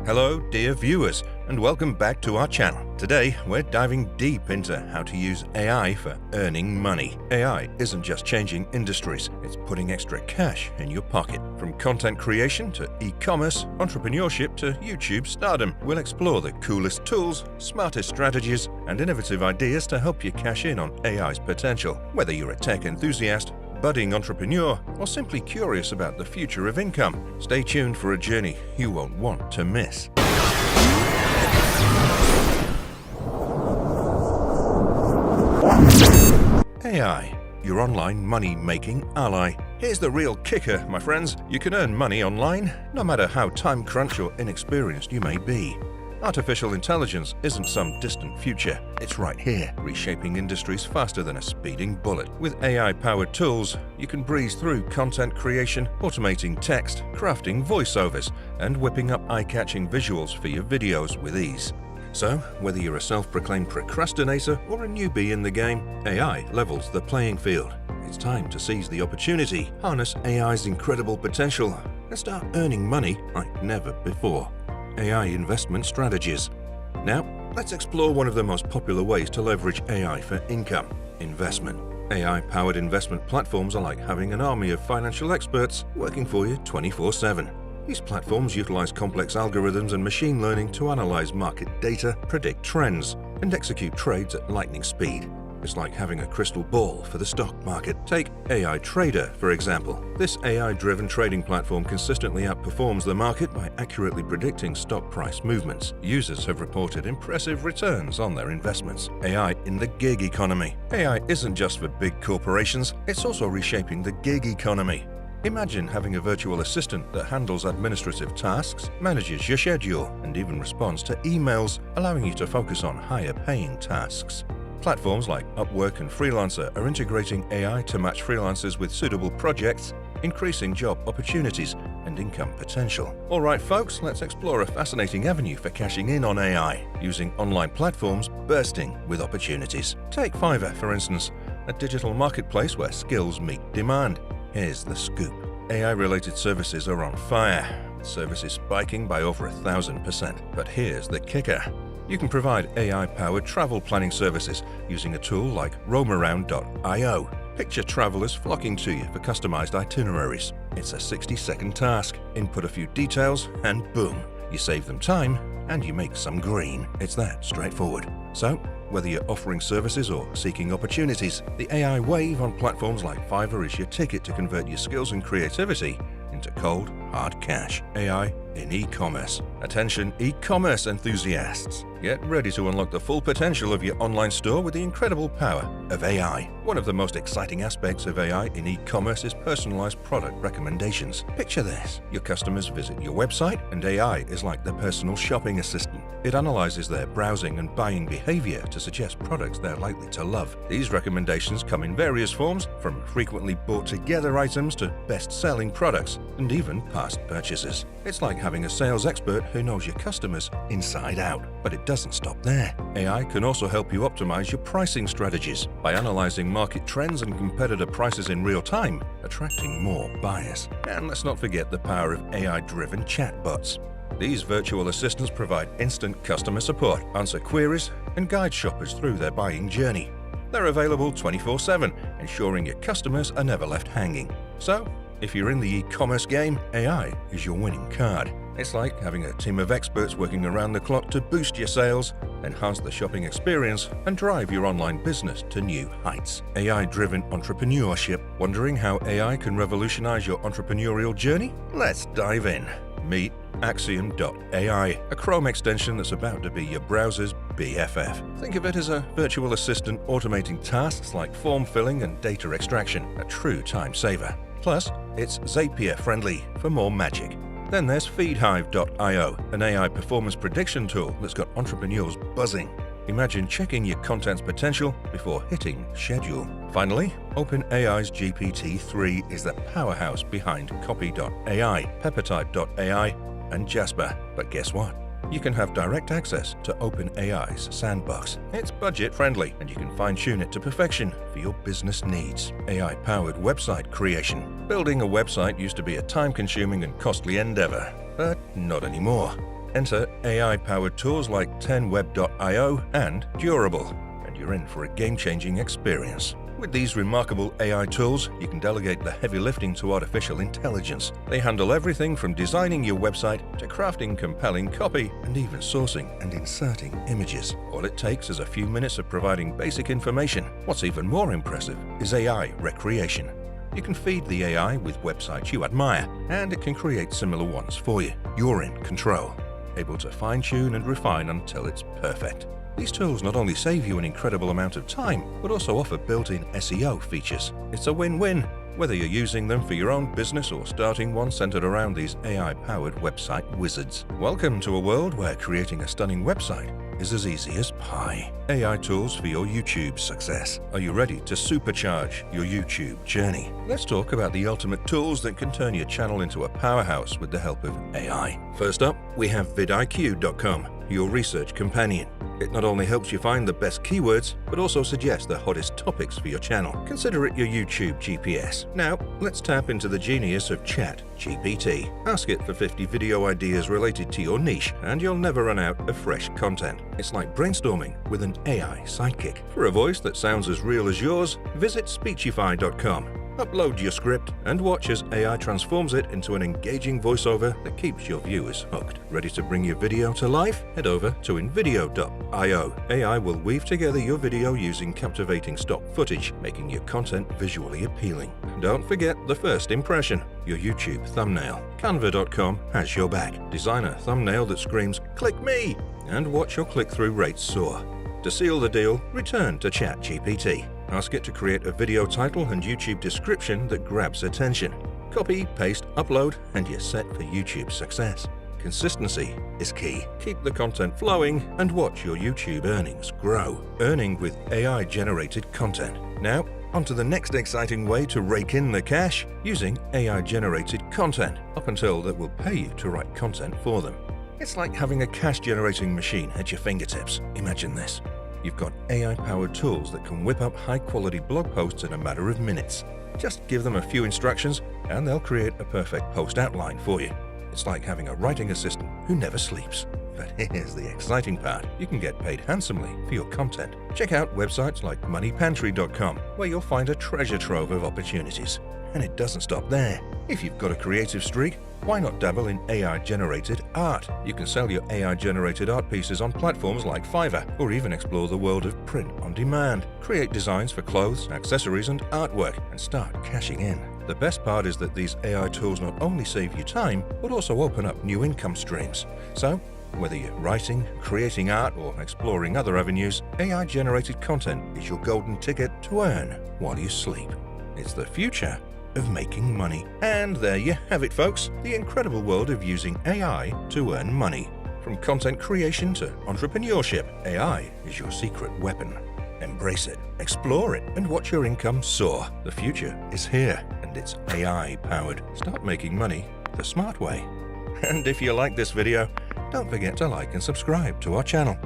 Hello, dear viewers, and welcome back to our channel. Today, we're diving deep into how to use AI for earning money. AI isn't just changing industries, it's putting extra cash in your pocket. From content creation to e-commerce, entrepreneurship to YouTube stardom, we'll explore the coolest tools, smartest strategies, and innovative ideas to help you cash in on AI's potential. Whether you're a tech enthusiast, budding entrepreneur, or simply curious about the future of income, stay tuned for a journey you won't want to miss. AI, your online money-making ally. Here's the real kicker, my friends. You can earn money online, no matter how time-crunched or inexperienced you may be. Artificial intelligence isn't some distant future. It's right here, reshaping industries faster than a speeding bullet. With AI-powered tools, you can breeze through content creation, automating text, crafting voiceovers, and whipping up eye-catching visuals for your videos with ease. So, whether you're a self-proclaimed procrastinator or a newbie in the game, AI levels the playing field. It's time to seize the opportunity, harness AI's incredible potential, and start earning money like never before. AI investment strategies. Now, let's explore one of the most popular ways to leverage AI for income: investment. AI-powered investment platforms are like having an army of financial experts working for you 24/7. These platforms utilize complex algorithms and machine learning to analyze market data, predict trends, and execute trades at lightning speed. It's like having a crystal ball for the stock market. Take AI Trader, for example. This AI-driven trading platform consistently outperforms the market by accurately predicting stock price movements. Users have reported impressive returns on their investments. AI in the gig economy. AI isn't just for big corporations, it's also reshaping the gig economy. Imagine having a virtual assistant that handles administrative tasks, manages your schedule, and even responds to emails, allowing you to focus on higher-paying tasks. Platforms like Upwork and Freelancer are integrating AI to match freelancers with suitable projects, increasing job opportunities and income potential. All right, folks, let's explore a fascinating avenue for cashing in on AI, using online platforms bursting with opportunities. Take Fiverr, for instance, a digital marketplace where skills meet demand. Here's the scoop. AI-related services are on fire. Services spiking by over 1,000%. But here's the kicker. You can provide AI-powered travel planning services using a tool like roamaround.io. Picture travelers flocking to you for customized itineraries. It's a 60-second task. Input a few details and boom, you save them time and you make some green. It's that straightforward. So, whether you're offering services or seeking opportunities, the AI wave on platforms like Fiverr is your ticket to convert your skills and creativity into cold, hard cash. AI in e-commerce. Attention e-commerce enthusiasts. Get ready to unlock the full potential of your online store with the incredible power of AI. One of the most exciting aspects of AI in e-commerce is personalized product recommendations. Picture this. Your customers visit your website and AI is like their personal shopping assistant. It analyzes their browsing and buying behavior to suggest products they're likely to love. These recommendations come in various forms, from frequently bought together items to best-selling products and even past purchases. It's like having a sales expert who knows your customers inside out. But it doesn't stop there. AI can also help you optimize your pricing strategies by analyzing market trends and competitor prices in real time, attracting more buyers. And let's not forget the power of AI-driven chatbots. These virtual assistants provide instant customer support, answer queries, and guide shoppers through their buying journey. They're available 24/7, ensuring your customers are never left hanging. So, if you're in the e-commerce game, AI is your winning card. It's like having a team of experts working around the clock to boost your sales, enhance the shopping experience, and drive your online business to new heights. AI-driven entrepreneurship. Wondering how AI can revolutionize your entrepreneurial journey? Let's dive in. Meet Axiom.ai, a Chrome extension that's about to be your browser's BFF. Think of it as a virtual assistant automating tasks like form filling and data extraction, a true time saver. Plus, it's Zapier-friendly for more magic. Then there's Feedhive.io, an AI performance prediction tool that's got entrepreneurs buzzing. Imagine checking your content's potential before hitting schedule. Finally, OpenAI's GPT-3 is the powerhouse behind Copy.ai, Peppertype.ai, and Jasper. But guess what? You can have direct access to OpenAI's sandbox. It's budget-friendly, and you can fine-tune it to perfection for your business needs. AI-powered website creation. Building a website used to be a time-consuming and costly endeavor, but not anymore. Enter AI-powered tools like 10web.io and Durable, and you're in for a game-changing experience. With these remarkable AI tools, you can delegate the heavy lifting to artificial intelligence. They handle everything from designing your website to crafting compelling copy and even sourcing and inserting images. All it takes is a few minutes of providing basic information. What's even more impressive is AI recreation. You can feed the AI with websites you admire, and it can create similar ones for you. You're in control, able to fine-tune and refine until it's perfect. These tools not only save you an incredible amount of time, but also offer built-in SEO features. It's a win-win, whether you're using them for your own business or starting one centered around these AI-powered website wizards. Welcome to a world where creating a stunning website is as easy as pie. AI tools for your YouTube success. Are you ready to supercharge your YouTube journey? Let's talk about the ultimate tools that can turn your channel into a powerhouse with the help of AI. First up, we have vidIQ.com, your research companion. It not only helps you find the best keywords, but also suggests the hottest topics for your channel. Consider it your YouTube GPS. Now, let's tap into the genius of ChatGPT. Ask it for 50 video ideas related to your niche, and you'll never run out of fresh content. It's like brainstorming with an AI sidekick. For a voice that sounds as real as yours, visit Speechify.com. Upload your script and watch as AI transforms it into an engaging voiceover that keeps your viewers hooked. Ready to bring your video to life? Head over to InVideo.io. AI will weave together your video using captivating stock footage, making your content visually appealing. Don't forget the first impression, your YouTube thumbnail. Canva.com has your back. Design a thumbnail that screams, "Click me!" and watch your click-through rates soar. To seal the deal, return to ChatGPT. Ask it to create a video title and YouTube description that grabs attention. Copy, paste, upload, and you're set for YouTube success. Consistency is key. Keep the content flowing and watch your YouTube earnings grow. Earning with AI-generated content. Now, on to the next exciting way to rake in the cash, using AI-generated content, up until that will pay you to write content for them. It's like having a cash-generating machine at your fingertips. Imagine this. You've got AI-powered tools that can whip up high-quality blog posts in a matter of minutes. Just give them a few instructions, and they'll create a perfect post outline for you. It's like having a writing assistant who never sleeps. But here's the exciting part. You can get paid handsomely for your content. Check out websites like moneypantry.com, where you'll find a treasure trove of opportunities. And it doesn't stop there. If you've got a creative streak, why not dabble in AI-generated art? You can sell your AI-generated art pieces on platforms like Fiverr, or even explore the world of print on demand. Create designs for clothes, accessories, and artwork, and start cashing in. The best part is that these AI tools not only save you time, but also open up new income streams. So, whether you're writing, creating art, or exploring other avenues, AI-generated content is your golden ticket to earn while you sleep. It's the future of making money. And there you have it, folks, the incredible world of using AI to earn money. From content creation to entrepreneurship, AI is your secret weapon. Embrace it, explore it, and watch your income soar. The future is here, and it's AI-powered. Start making money the smart way. And if you like this video, don't forget to like and subscribe to our channel.